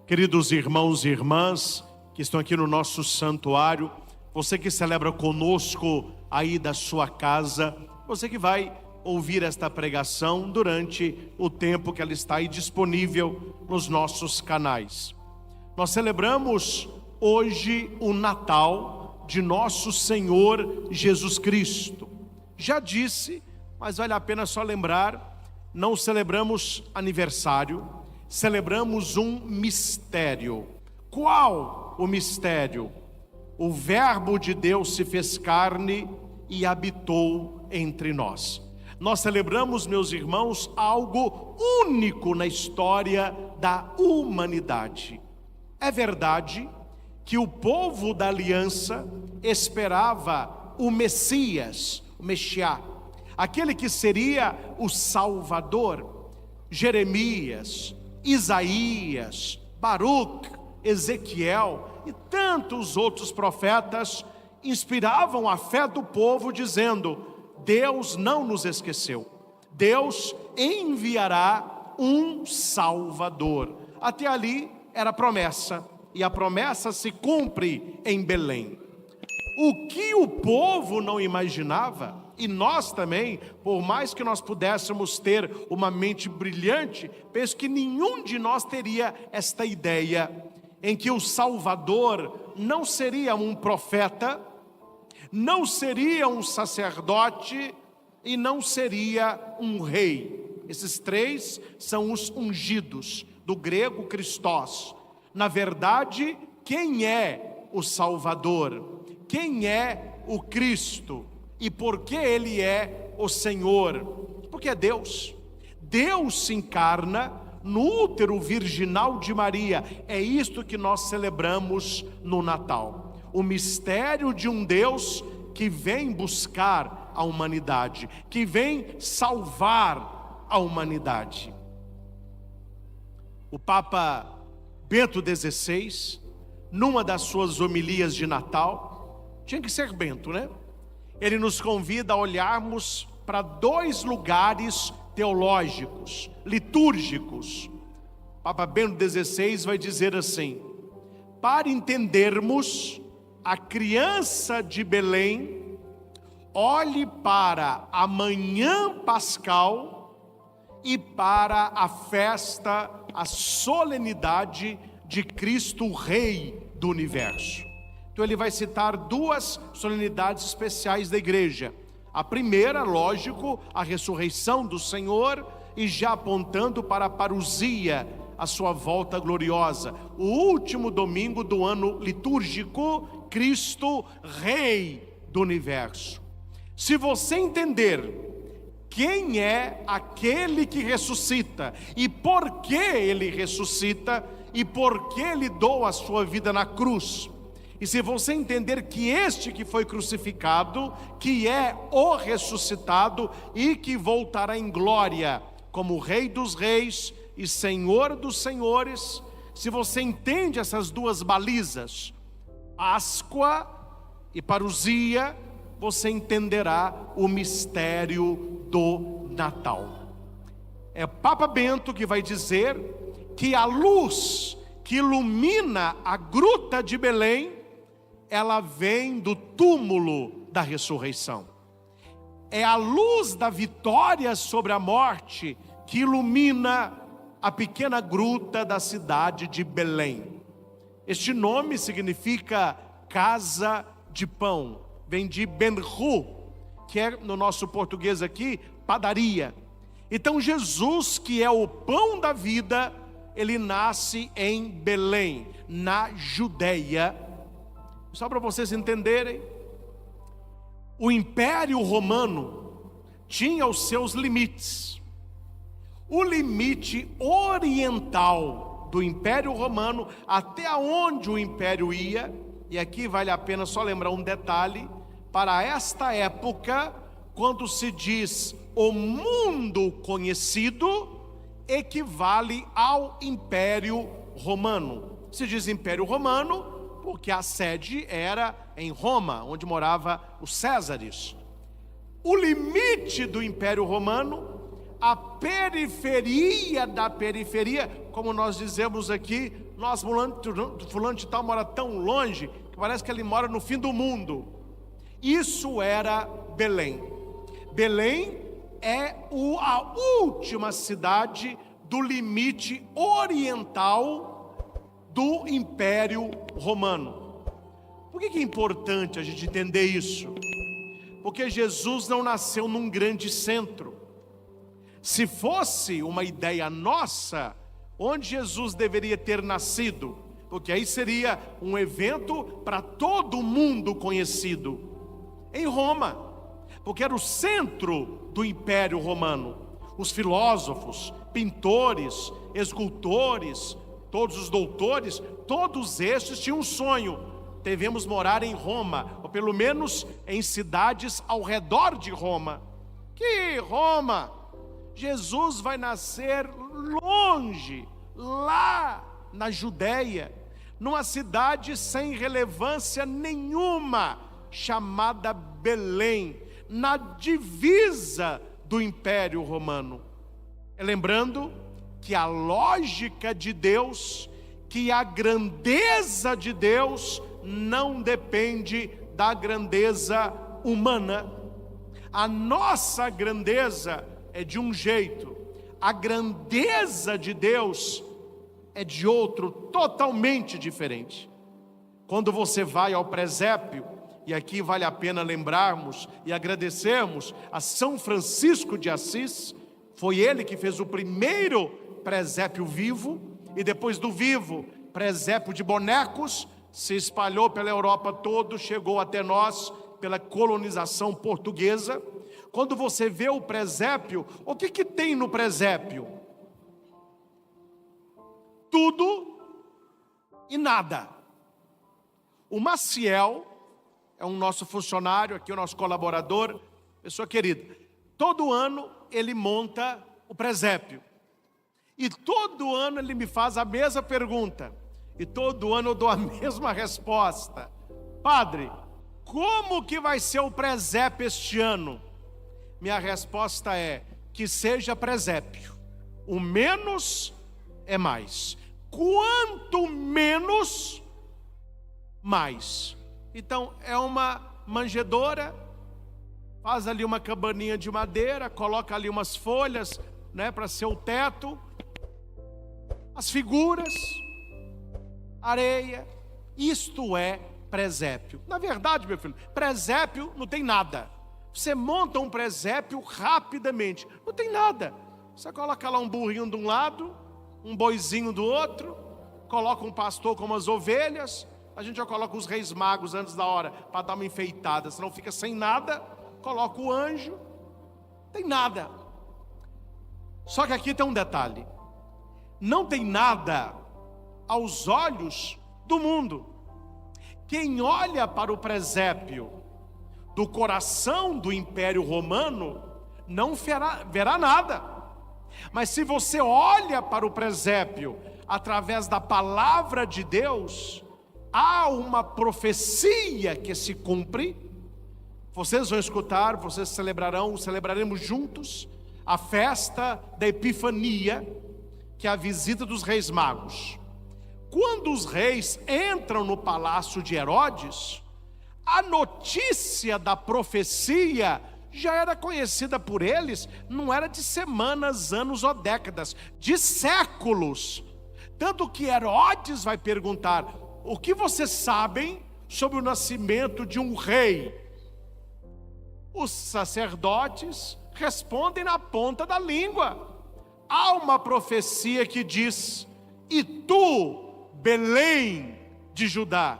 Queridos irmãos e irmãs que estão aqui no nosso santuário, você que celebra conosco aí da sua casa, você que vai ouvir esta pregação durante o tempo que ela está aí disponível nos nossos canais. Nós celebramos hoje o Natal de nosso Senhor Jesus Cristo. Já disse, mas vale a pena só lembrar, não celebramos aniversário, celebramos um mistério. Qual o mistério? O Verbo de Deus se fez carne e habitou entre nós. Nós celebramos, meus irmãos, algo único na história da humanidade. É verdade que o povo da aliança esperava o Messias, o Mexiá, aquele que seria o Salvador. Jeremias, Isaías, Baruque, Ezequiel e tantos outros profetas inspiravam a fé do povo dizendo: Deus não nos esqueceu, Deus enviará um Salvador. Até ali era promessa, e a promessa se cumpre em Belém. O que o povo não imaginava, e nós também, por mais que nós pudéssemos ter uma mente brilhante, penso que nenhum de nós teria esta ideia, em que o Salvador não seria um profeta, não seria um sacerdote e não seria um rei. Esses três são os ungidos, do grego Christos. Na verdade, quem é o Salvador? Quem é o Cristo? E por que Ele é o Senhor? Porque é Deus. Deus se encarna no útero virginal de Maria. É isto que nós celebramos no Natal. O mistério de um Deus que vem buscar a humanidade, que vem salvar a humanidade. O Papa Bento XVI, numa das suas homilias de Natal, tinha que ser Bento, né? Ele nos convida a olharmos para dois lugares teológicos, litúrgicos. Papa Bento XVI vai dizer assim: para entendermos a criança de Belém, olhe para a manhã pascal e para a festa, a solenidade de Cristo, Rei do Universo. Então ele vai citar duas solenidades especiais da igreja. A primeira, lógico, a ressurreição do Senhor, e já apontando para a parousia, a sua volta gloriosa. O último domingo do ano litúrgico, Cristo, Rei do Universo. Se você entender quem é aquele que ressuscita, e por que ele ressuscita, e por que ele doa a sua vida na cruz, e se você entender que este que foi crucificado, que é o ressuscitado e que voltará em glória como Rei dos Reis e Senhor dos Senhores, se você entende essas duas balizas, Páscoa e parousia, você entenderá o mistério do Natal. É Papa Bento que vai dizer que a luz que ilumina a gruta de Belém, ela vem do túmulo da ressurreição. É a luz da vitória sobre a morte que ilumina a pequena gruta da cidade de Belém. Este nome significa casa de pão, vem de Benru, que é no nosso português aqui, padaria. Então Jesus, que é o pão da vida, ele nasce em Belém, na Judeia. Só para vocês entenderem, o Império Romano tinha os seus limites. O limite oriental do Império Romano, até onde o Império ia, e aqui vale a pena só lembrar um detalhe, para esta época, quando se diz o mundo conhecido, equivale ao Império Romano. Se diz Império Romano porque a sede era em Roma, onde morava os Césares. O limite do Império Romano, a periferia da periferia, como nós dizemos aqui nossa, fulano de tal mora tão longe, que parece que ele mora no fim do mundo. Isso era Belém. Belém é a última cidade do limite oriental do Império Romano. Por que é importante a gente entender isso? Porque Jesus não nasceu num grande centro. Se fosse uma ideia nossa, onde Jesus deveria ter nascido? Porque aí seria um evento para todo mundo conhecido. Em Roma, porque era o centro do Império Romano. Os filósofos, pintores, escultores, todos os doutores, todos estes tinham um sonho: devemos morar em Roma, ou pelo menos em cidades ao redor de Roma. Que Roma? Jesus vai nascer longe, lá na Judéia, numa cidade sem relevância nenhuma, chamada Belém, na divisa do Império Romano. Lembrando que a lógica de Deus, que a grandeza de Deus não depende da grandeza humana. A nossa grandeza é de um jeito, a grandeza de Deus é de outro, totalmente diferente. Quando você vai ao presépio, e aqui vale a pena lembrarmos e agradecermos a São Francisco de Assis, foi ele que fez o primeiro presépio vivo, e depois do vivo, presépio de bonecos, se espalhou pela Europa toda, chegou até nós pela colonização portuguesa. Quando você vê o presépio, o que tem no presépio? Tudo e nada. O Maciel é um nosso funcionário aqui, o nosso colaborador, pessoa querida. Todo ano ele monta o presépio. E todo ano ele me faz a mesma pergunta. E todo ano eu dou a mesma resposta. Padre, como que vai ser o presépio este ano? Minha resposta é: que seja presépio. O menos é mais. Quanto menos, mais. Então é uma manjedoura, faz ali uma cabaninha de madeira, coloca ali umas folhas, né, para ser o teto, as figuras, areia. Isto é presépio. Na verdade, meu filho, presépio não tem nada. Você monta um presépio rapidamente, não tem nada. Você coloca lá um burrinho de um lado, um boizinho do outro, coloca um pastor com umas ovelhas. A gente já coloca os reis magos antes da hora para dar uma enfeitada, senão fica sem nada. Coloca o anjo, tem nada. Só que aqui tem um detalhe: não tem nada aos olhos do mundo. Quem olha para o presépio do coração do Império Romano não verá nada. Mas se você olha para o presépio através da palavra de Deus, há uma profecia que se cumpre. Vocês vão escutar, vocês celebraremos juntos a festa da Epifania, que é a visita dos reis magos. Quando os reis entram no palácio de Herodes, a notícia da profecia já era conhecida por eles, não era de semanas, anos ou décadas, de séculos. Tanto que Herodes vai perguntar: o que vocês sabem sobre o nascimento de um rei? Os sacerdotes respondem na ponta da língua. Há uma profecia que diz: e tu, Belém de Judá,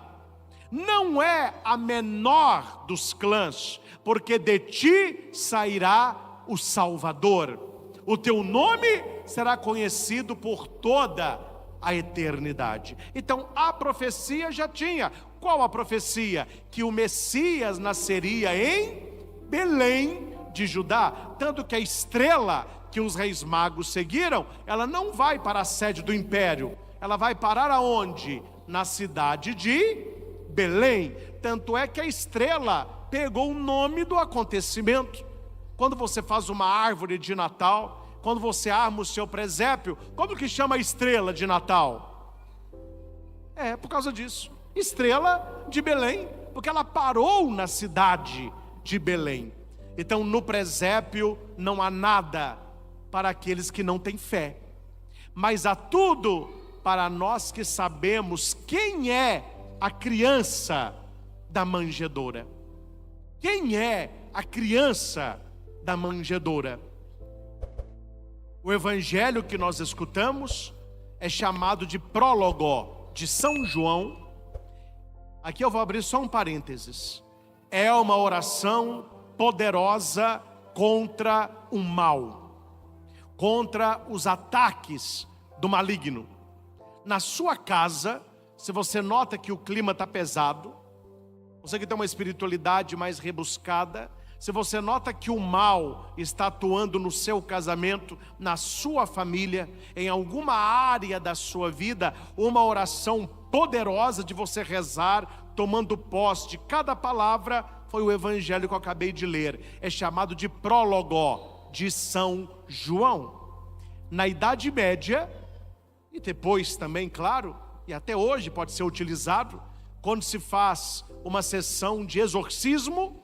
não é a menor dos clãs, porque de ti sairá o Salvador. O teu nome será conhecido por toda a eternidade. Então a profecia já tinha. Qual a profecia? Que o Messias nasceria em Belém de Judá. Tanto que a estrela que os reis magos seguiram, ela não vai para a sede do império, ela vai parar aonde? Na cidade de Belém. Tanto é que a estrela pegou o nome do acontecimento. Quando você faz uma árvore de Natal, quando você arma o seu presépio, como que chama a estrela de Natal? É por causa disso. Estrela de Belém, porque ela parou na cidade de Belém. Então no presépio não há nada para aqueles que não têm fé, mas há tudo para nós que sabemos quem é a criança da manjedoura. Quem é a criança da manjedoura? O evangelho que nós escutamos é chamado de prólogo de São João. Aqui eu vou abrir só um parênteses. É uma oração poderosa contra o mal, contra os ataques do maligno. Na sua casa, se você nota que o clima está pesado, você que tem uma espiritualidade mais rebuscada, se você nota que o mal está atuando no seu casamento, na sua família, em alguma área da sua vida, uma oração poderosa de você rezar, tomando posse de cada palavra, foi o evangelho que eu acabei de ler. É chamado de prólogo de São João. Na Idade Média, e depois também, claro, e até hoje pode ser utilizado, quando se faz uma sessão de exorcismo,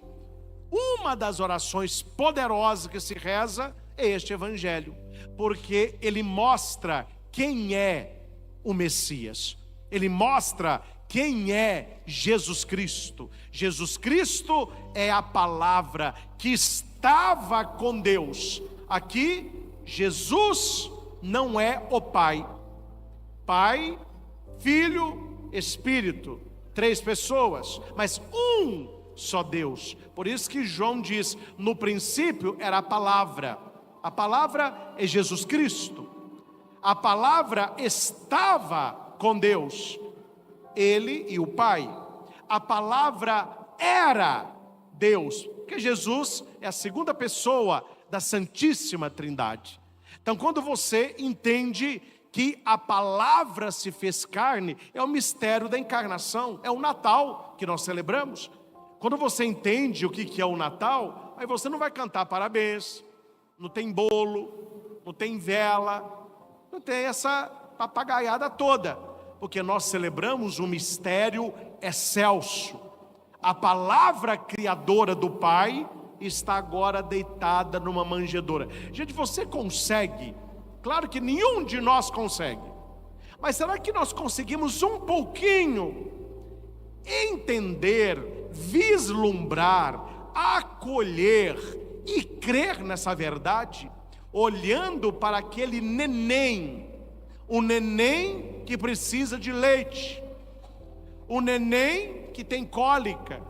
uma das orações poderosas que se reza é este evangelho, porque ele mostra quem é o Messias, ele mostra quem é Jesus Cristo. Jesus Cristo é a palavra que estava com Deus. Aqui, Jesus não é o Pai. Pai, Filho, Espírito, 3 pessoas, mas um só Deus. Por isso que João diz, no princípio era a palavra é Jesus Cristo. A palavra estava com Deus, Ele e o Pai. A palavra era Deus, porque Jesus é a segunda pessoa da Santíssima Trindade. Então quando você entende que a palavra se fez carne, é o mistério da encarnação, é o Natal que nós celebramos. Quando você entende o que é o Natal, aí você não vai cantar parabéns, não tem bolo, não tem vela, não tem essa papagaiada toda, porque nós celebramos um mistério excelso. A palavra criadora do Pai está agora deitada numa manjedoura. Gente, você consegue? Claro que nenhum de nós consegue, mas será que nós conseguimos um pouquinho entender, vislumbrar, acolher e crer nessa verdade, olhando para aquele neném, o neném que precisa de leite, o neném que tem cólica,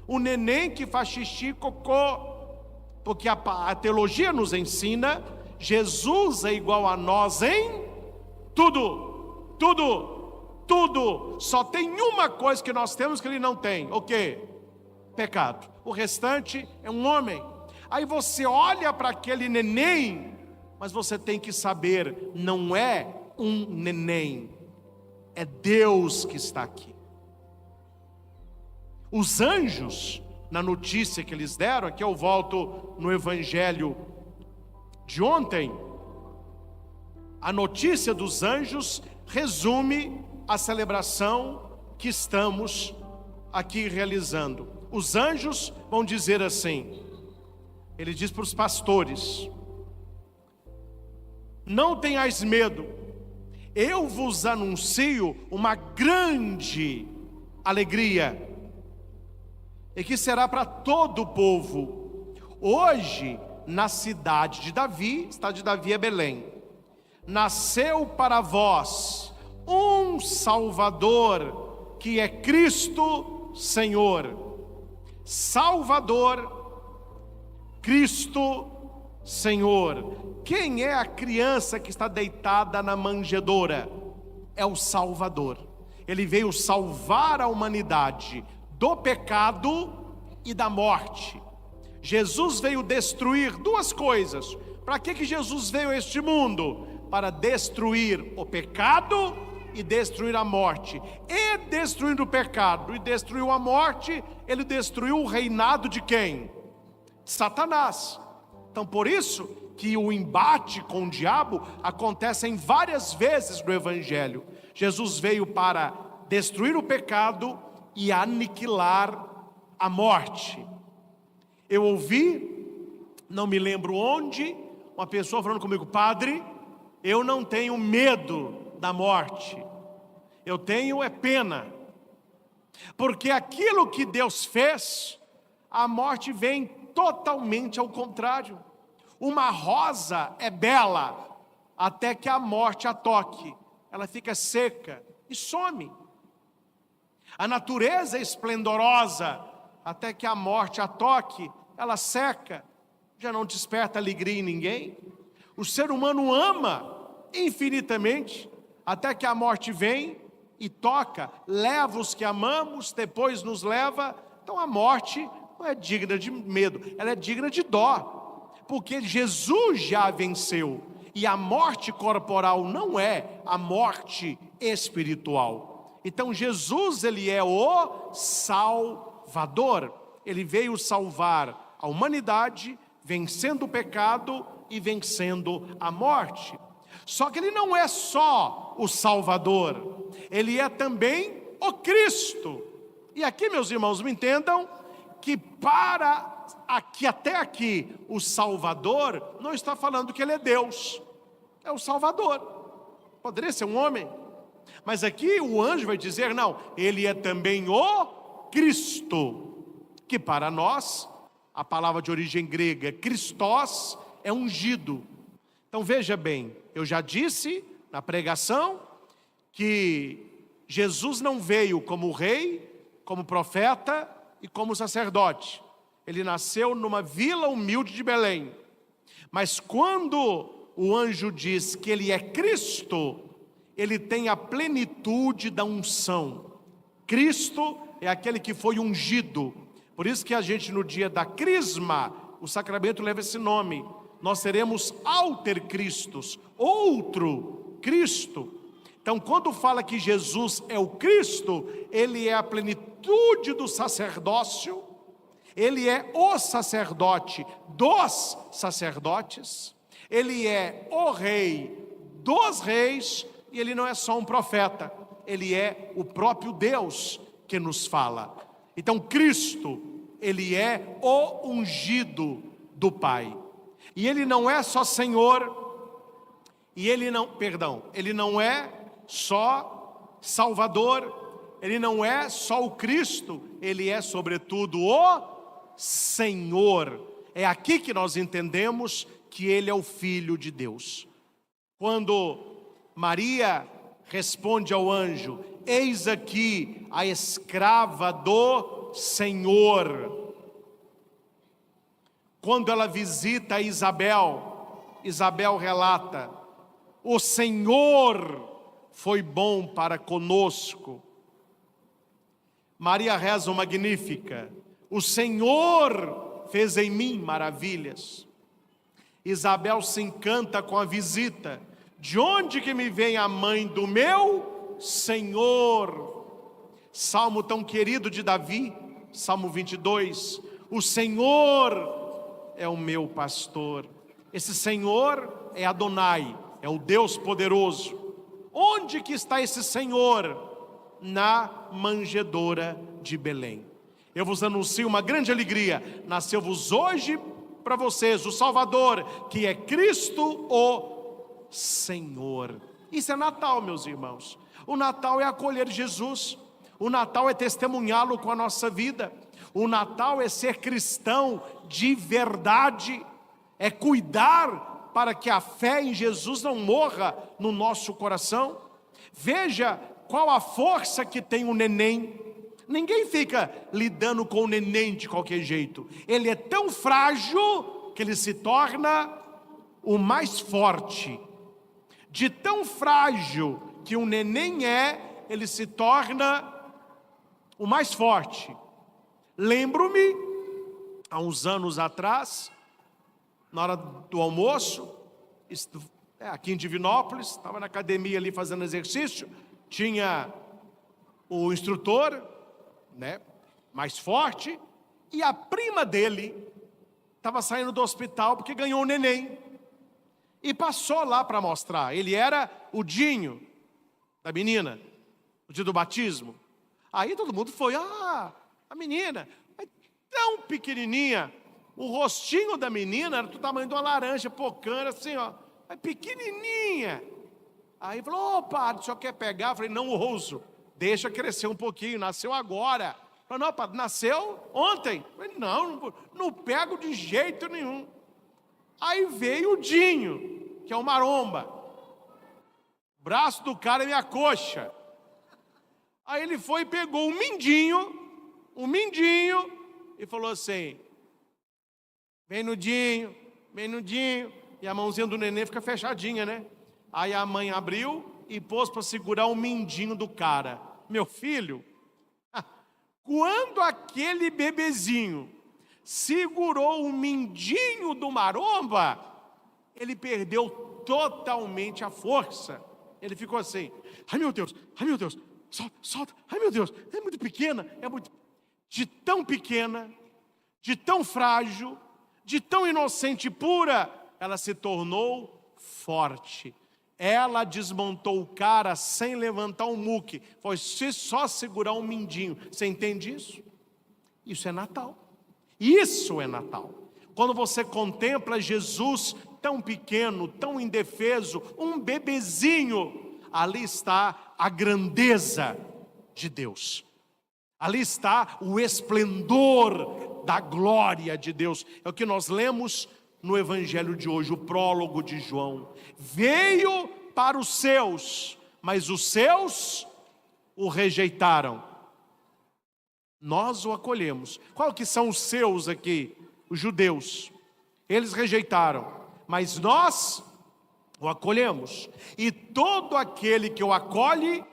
o neném que faz xixi e cocô, porque a teologia nos ensina, Jesus é igual a nós em tudo, só tem uma coisa que nós temos que ele não tem, o quê? Pecado. O restante é um homem. Aí você olha para aquele neném, mas você tem que saber, não é um neném, é Deus que está aqui. Os anjos, na notícia que eles deram, aqui eu volto no evangelho de ontem, a notícia dos anjos resume a celebração que estamos aqui realizando. Os anjos vão dizer assim, ele diz para os pastores, não tenhais medo, eu vos anuncio uma grande alegria, e que será para todo o povo. Hoje, na cidade de Davi, cidade de Davi é Belém, nasceu para vós um Salvador, que é Cristo Senhor. Salvador, Cristo Senhor. Quem é a criança que está deitada na manjedoura? É o Salvador. Ele veio salvar a humanidade do pecado e da morte. Jesus veio destruir duas coisas. Para que Jesus veio a este mundo? Para destruir o pecado e destruir a morte. E destruindo o pecado e destruiu a morte, ele destruiu o reinado de quem? De Satanás. Então por isso que o embate com o diabo acontece em várias vezes no Evangelho. Jesus veio para destruir o pecado e aniquilar a morte. Eu ouvi, não me lembro onde, uma pessoa falando comigo: padre, eu não tenho medo da morte, eu tenho pena, porque aquilo que Deus fez, a morte vem totalmente ao contrário. Uma rosa é bela até que a morte a toque, ela fica seca e some. A natureza é esplendorosa até que a morte a toque, ela seca, já não desperta alegria em ninguém. O ser humano ama infinitamente até que a morte vem e toca, leva os que amamos, depois nos leva. Então a morte não é digna de medo, ela é digna de dó, porque Jesus já venceu, e a morte corporal não é a morte espiritual. Então Jesus, ele é o Salvador, ele veio salvar a humanidade, vencendo o pecado e vencendo a morte. Só que ele não é só o Salvador, ele é também o Cristo. E aqui, meus irmãos, me entendam que até aqui o Salvador não está falando que ele é Deus, é o Salvador. Poderia ser um homem, mas aqui o anjo vai dizer: não, ele é também o Cristo, que para nós, a palavra de origem grega, Christos, é ungido. Então veja bem, eu já disse na pregação que Jesus não veio como rei, como profeta e como sacerdote. Ele nasceu numa vila humilde de Belém. Mas quando o anjo diz que ele é Cristo, ele tem a plenitude da unção. Cristo é aquele que foi ungido. Por isso que a gente, no dia da crisma, o sacramento leva esse nome. Nós seremos alter Christus, outro Cristo. Então, quando fala que Jesus é o Cristo, ele é a plenitude do sacerdócio, ele é o sacerdote dos sacerdotes, ele é o rei dos reis, e ele não é só um profeta, ele é o próprio Deus que nos fala. Então, Cristo, ele é o ungido do Pai. E ele não é só Senhor, e ele não é só Salvador, ele não é só o Cristo, ele é sobretudo o Senhor. É aqui que nós entendemos que ele é o Filho de Deus. Quando Maria responde ao anjo: eis aqui a escrava do Senhor. Quando ela visita Isabel, Isabel relata: o Senhor foi bom para conosco. Maria reza o Magnífica: o Senhor fez em mim maravilhas. Isabel se encanta com a visita: de onde que me vem a mãe do meu Senhor? Salmo tão querido de Davi, Salmo 22, o Senhor é o meu pastor. Esse Senhor é Adonai, é o Deus poderoso. Onde que está esse Senhor? Na manjedoura de Belém. Eu vos anuncio uma grande alegria: nasceu-vos hoje para vocês o Salvador, que é Cristo o Senhor. Isso é Natal, meus irmãos. O Natal é acolher Jesus, o Natal é testemunhá-lo com a nossa vida, o Natal é ser cristão de verdade, é cuidar para que a fé em Jesus não morra no nosso coração. Veja qual a força que tem o neném. Ninguém fica lidando com o neném de qualquer jeito. Ele é tão frágil que ele se torna o mais forte. De tão frágil que um neném é, ele se torna o mais forte. Lembro-me, há uns anos atrás, na hora do almoço, aqui em Divinópolis, estava na academia ali fazendo exercício, tinha o instrutor, mais forte, e a prima dele estava saindo do hospital porque ganhou um neném, e passou lá para mostrar. Ele era o Dinho da menina, no dia do batismo. Aí todo mundo foi, a menina, é tão pequenininha. O rostinho da menina era do tamanho de uma laranja pocana, assim, ó, é pequenininha. Aí falou, ô padre, o senhor quer pegar? Eu falei, não ouso, deixa crescer um pouquinho, nasceu agora. Falei, não, padre, nasceu ontem. Eu falei, não pego de jeito nenhum. Aí veio o Dinho, que é o maromba. O braço do cara é minha coxa. Aí ele foi e pegou um mindinho, e falou assim, vem no Dinho, e a mãozinha do neném fica fechadinha, né? Aí a mãe abriu e pôs para segurar o mindinho do cara. Meu filho, quando aquele bebezinho segurou o mindinho do maromba, ele perdeu totalmente a força. Ele ficou assim, ai meu Deus, solta, ai meu Deus, é muito pequena, de tão pequena, de tão frágil, de tão inocente e pura, ela se tornou forte. Ela desmontou o cara sem levantar um muque, foi só segurar um mindinho. Você entende isso? Isso é Natal. Isso é Natal. Quando você contempla Jesus tão pequeno, tão indefeso, um bebezinho, ali está a grandeza de Deus. Ali está o esplendor da glória de Deus. É o que nós lemos no Evangelho de hoje, o prólogo de João. Veio para os seus, mas os seus o rejeitaram. Nós o acolhemos. Qual que são os seus aqui? Os judeus. Eles rejeitaram, mas nós o acolhemos. E todo aquele que o acolhe,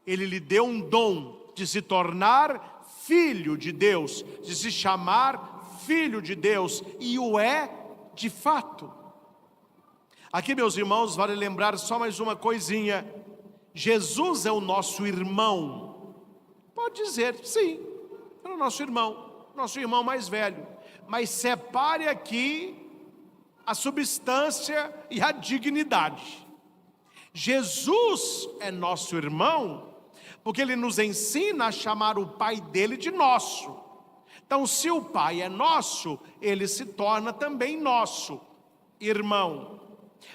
ele lhe deu um dom de se tornar filho de Deus, de se chamar filho de Deus, e o é de fato. Aqui, meus irmãos, vale lembrar só mais uma coisinha. Jesus é o nosso irmão. Pode dizer, sim, é o nosso irmão mais velho. Mas separe aqui a substância e a dignidade. Jesus é nosso irmão, porque ele nos ensina a chamar o pai dele de nosso. Então, se o pai é nosso, ele se torna também nosso irmão.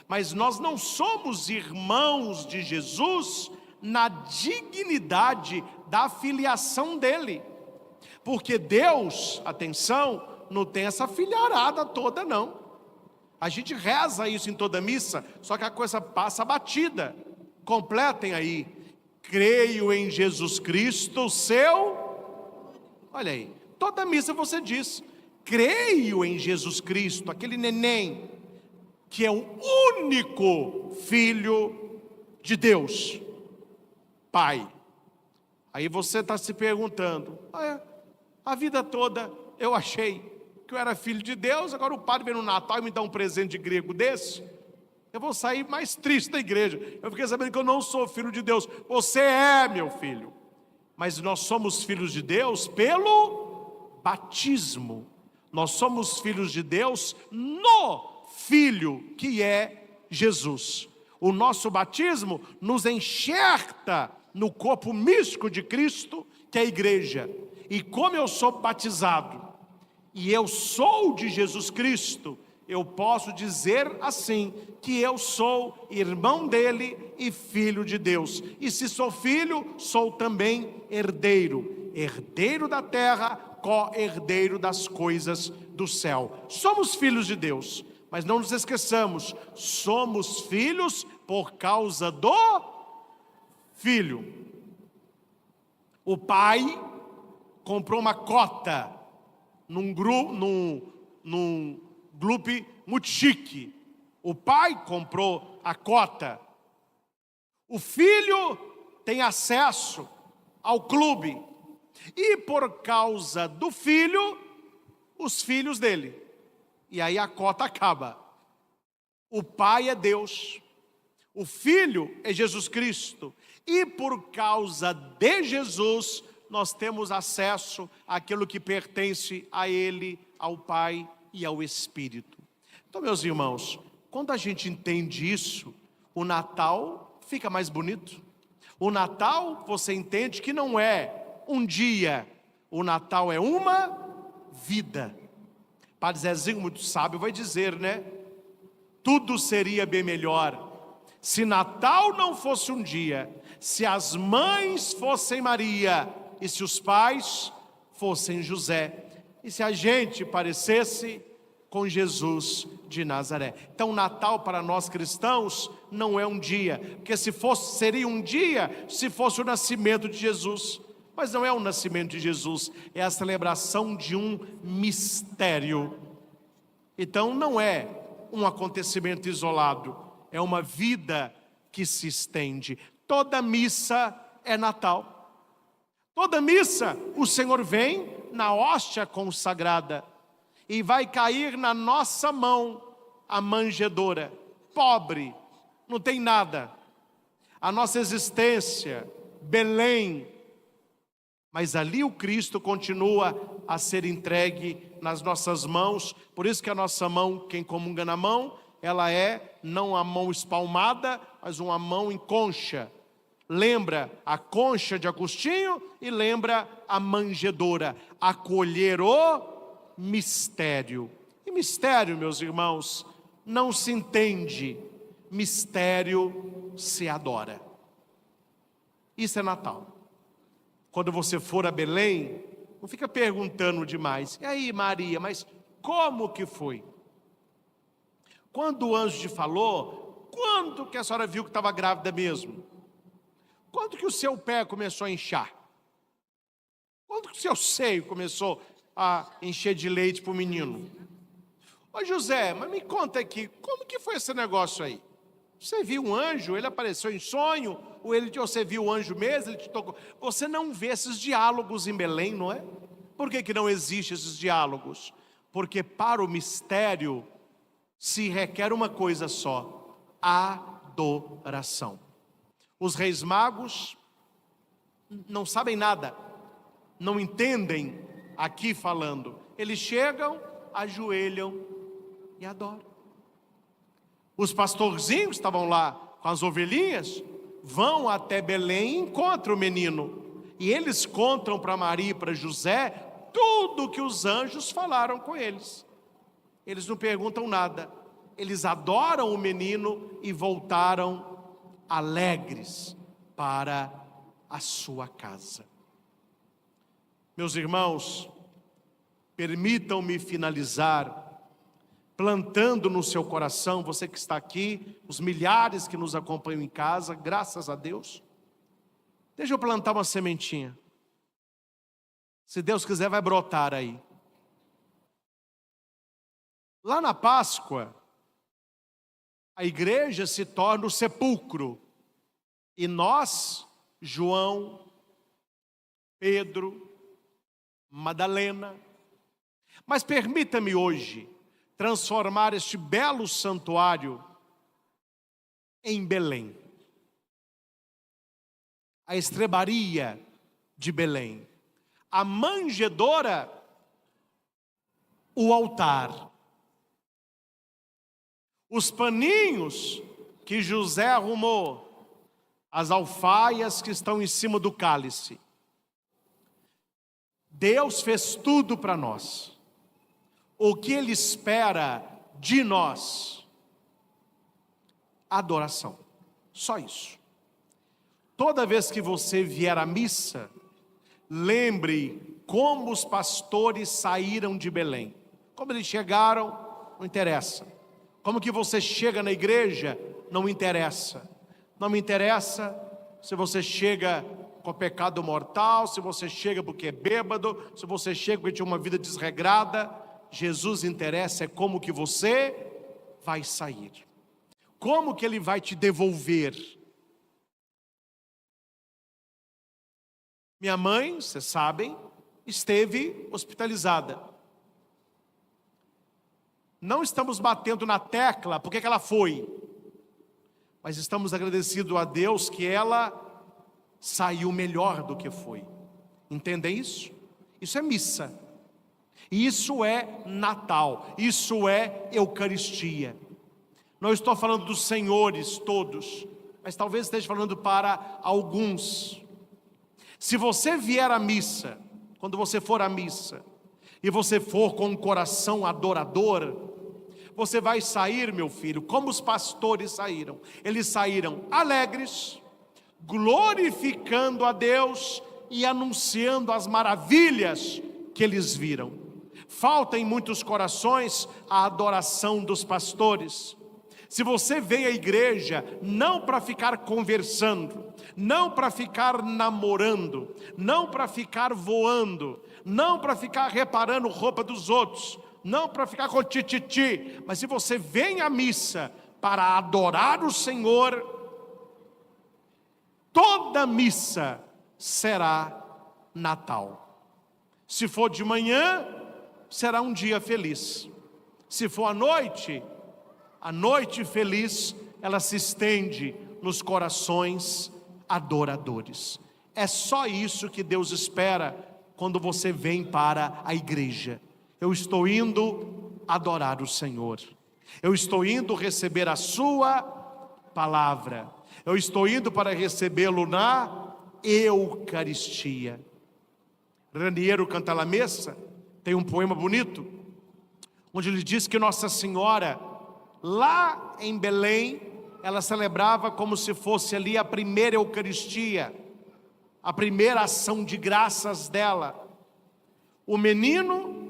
Mas nós não somos irmãos de Jesus na dignidade da filiação dele. Porque Deus, atenção, não tem essa filharada toda não. A gente reza isso em toda missa, só que a coisa passa batida. Completem aí. Creio em Jesus Cristo, seu... Olha aí, toda missa você diz, creio em Jesus Cristo, aquele neném, que é o único Filho de Deus, Pai. Aí você está se perguntando, a vida toda eu achei que eu era filho de Deus, agora o padre vem no Natal e me dá um presente de grego desse, eu vou sair mais triste da igreja. Eu fiquei sabendo que eu não sou filho de Deus. Você é meu filho. Mas nós somos filhos de Deus pelo batismo. Nós somos filhos de Deus no Filho que é Jesus. O nosso batismo nos enxerta no corpo místico de Cristo, que é a igreja. E como eu sou batizado e eu sou de Jesus Cristo, eu posso dizer assim, que eu sou irmão dele e filho de Deus. E se sou filho, sou também herdeiro. Herdeiro da terra, co-herdeiro das coisas do céu. Somos filhos de Deus, mas não nos esqueçamos, somos filhos por causa do Filho. O pai comprou uma cota num grupo muito chique. O pai comprou a cota. O filho tem acesso ao clube. E por causa do filho, os filhos dele. E aí a cota acaba. O pai é Deus. O filho é Jesus Cristo. E por causa de Jesus, nós temos acesso àquilo que pertence a ele, ao Pai e ao Espírito. Então, meus irmãos, quando a gente entende isso, o Natal fica mais bonito. O Natal, você entende que não é um dia, o Natal é uma vida. Padre Zezinho, muito sábio, vai dizer, né? Tudo seria bem melhor se Natal não fosse um dia, se as mães fossem Maria e se os pais fossem José, e se a gente parecesse com Jesus de Nazaré. Então Natal para nós cristãos não é um dia, porque se fosse, seria um dia se fosse o nascimento de Jesus, mas não é o nascimento de Jesus, é a celebração de um mistério. Então não é um acontecimento isolado, é uma vida que se estende. Toda missa é Natal. Toda missa o Senhor vem na hóstia consagrada e vai cair na nossa mão a manjedoura, pobre, não tem nada, a nossa existência, Belém, mas ali o Cristo continua a ser entregue nas nossas mãos. Por isso que a nossa mão, quem comunga na mão, ela é não a mão espalmada, mas uma mão em concha. Lembra a concha de Agostinho e lembra a manjedoura, acolher o mistério. E mistério, meus irmãos, não se entende, mistério se adora. Isso é Natal. Quando você for a Belém, não fica perguntando demais, e aí Maria, mas como que foi? Quando o anjo te falou, quando que a senhora viu que estava grávida mesmo? Quando que o seu pé começou a inchar? Quando que o seu seio começou a encher de leite para o menino? Ô José, mas me conta aqui, como que foi esse negócio aí? Você viu um anjo, ele apareceu em sonho, ou você viu o anjo mesmo, ele te tocou? Você não vê esses diálogos em Belém, não é? Por que não existem esses diálogos? Porque para o mistério se requer uma coisa só: adoração. Os reis magos não sabem nada, não entendem aqui falando. Eles chegam, ajoelham e adoram. Os pastorzinhos que estavam lá com as ovelhinhas vão até Belém e encontram o menino. E eles contam para Maria e para José tudo que os anjos falaram com eles. Eles não perguntam nada. Eles adoram o menino e voltaram alegres para a sua casa. Meus irmãos, permitam-me finalizar plantando no seu coração, você que está aqui, os milhares que nos acompanham em casa, graças a Deus. Deixa eu plantar uma sementinha. Se Deus quiser, vai brotar aí. Lá na Páscoa, a igreja se torna o sepulcro. E nós, João, Pedro, Madalena. Mas permita-me hoje transformar este belo santuário em Belém. A estrebaria de Belém. A manjedoura, o altar. Os paninhos que José arrumou, as alfaias que estão em cima do cálice. Deus fez tudo para nós. O que Ele espera de nós? Adoração. Só isso. Toda vez que você vier à missa, lembre como os pastores saíram de Belém. Como eles chegaram, não interessa. Como que você chega na igreja, não interessa. Não me interessa se você chega com pecado mortal, se você chega porque é bêbado, se você chega porque tinha uma vida desregrada. Jesus interessa é como que você vai sair. Como que Ele vai te devolver. Minha mãe, vocês sabem, esteve hospitalizada. Não estamos batendo na tecla porque que ela foi, mas estamos agradecidos a Deus que ela saiu melhor do que foi. Entendem isso? Isso é missa. Isso é Natal. Isso é Eucaristia. Não estou falando dos senhores todos, mas talvez esteja falando para alguns. Se você vier à missa, quando você for à missa, e você for com um coração adorador, você vai sair, meu filho, como os pastores saíram. Eles saíram alegres, glorificando a Deus e anunciando as maravilhas que eles viram. Falta em muitos corações a adoração dos pastores. Se você vem à igreja não para ficar conversando, não para ficar namorando, não para ficar voando, não para ficar reparando roupa dos outros, não para ficar com tititi, mas se você vem à missa para adorar o Senhor, toda missa será Natal. Se for de manhã, será um dia feliz. Se for à noite, a noite feliz, ela se estende nos corações adoradores. É só isso que Deus espera quando você vem para a igreja. Eu estou indo adorar o Senhor. Eu estou indo receber a sua palavra. Eu estou indo para recebê-lo na Eucaristia. Raniero Cantalamessa tem um poema bonito, onde ele diz que Nossa Senhora, lá em Belém, ela celebrava como se fosse ali a primeira Eucaristia, a primeira ação de graças dela. O menino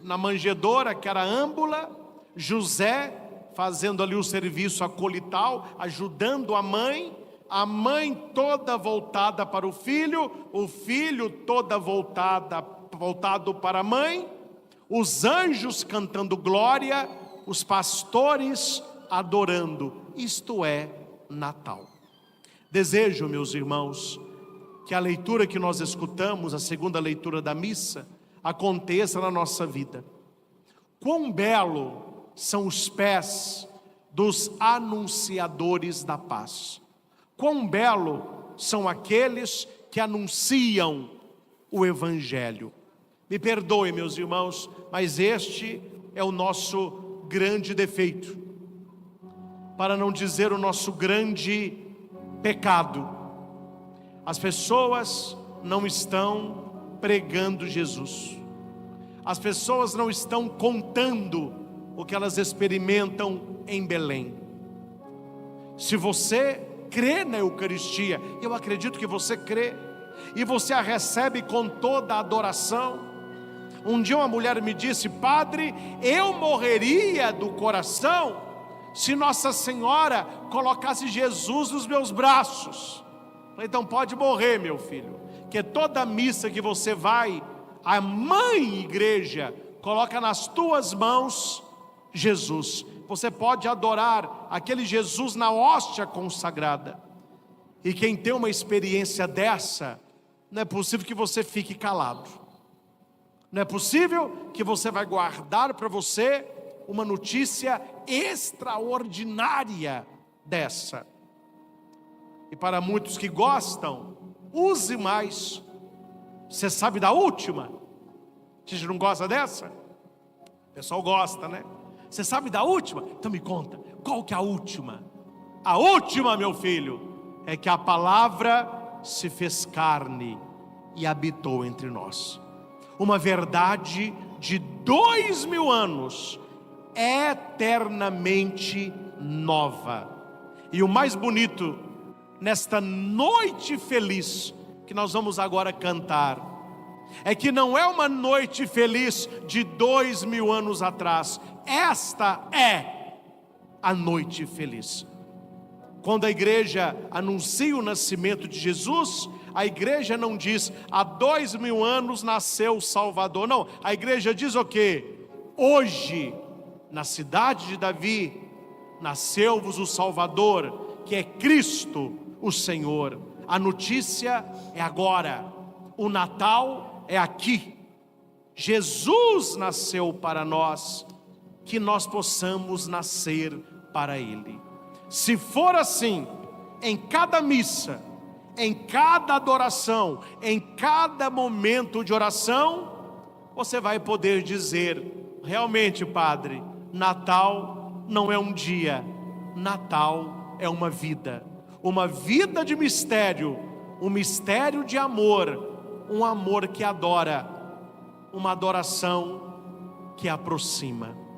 na manjedoura, que era âmbula, José fazendo ali o serviço acolital, ajudando a mãe toda voltada para o filho toda voltado para a mãe, os anjos cantando glória, os pastores adorando. Isto é Natal. Desejo, meus irmãos, que a leitura que nós escutamos, a segunda leitura da missa, aconteça na nossa vida. Quão belo são os pés dos anunciadores da paz. Quão belo são aqueles que anunciam o Evangelho. Me perdoe, meus irmãos, mas este é o nosso grande defeito, para não dizer o nosso grande pecado. As pessoas não estão pregando Jesus. As pessoas não estão contando o que elas experimentam em Belém. Se você crê na Eucaristia, eu acredito que você crê, e você a recebe com toda a adoração. Um dia uma mulher me disse: padre, eu morreria do coração se Nossa Senhora colocasse Jesus nos meus braços. Falei: então pode morrer, meu filho, que toda missa que você vai, a mãe igreja coloca nas tuas mãos Jesus. Você pode adorar aquele Jesus na hóstia consagrada. E quem tem uma experiência dessa, não é possível que você fique calado. Não é possível que você vai guardar para você uma notícia extraordinária dessa. E para muitos que gostam, use mais. Você sabe da última? Você não gosta dessa? O pessoal gosta, né? Você sabe da última? Então me conta, qual que é a última? A última, meu filho, é que a palavra se fez carne e habitou entre nós. Uma verdade de 2000 anos, eternamente nova. E o mais bonito, nesta noite feliz que nós vamos agora cantar, é que não é uma noite feliz de 2000 anos atrás. Esta é a noite feliz. Quando a igreja anuncia o nascimento de Jesus, a igreja não diz: há 2000 anos nasceu o Salvador. Não, a igreja diz o quê? Hoje, na cidade de Davi, nasceu-vos o Salvador, que é Cristo o Senhor. A notícia é agora. O Natal é aqui. Jesus nasceu para nós, que nós possamos nascer para Ele. Se for assim, em cada missa, em cada adoração, em cada momento de oração, você vai poder dizer: realmente, Padre, Natal não é um dia, Natal é uma vida. uma vida de mistério, um mistério de amor, um amor que adora, uma adoração que aproxima.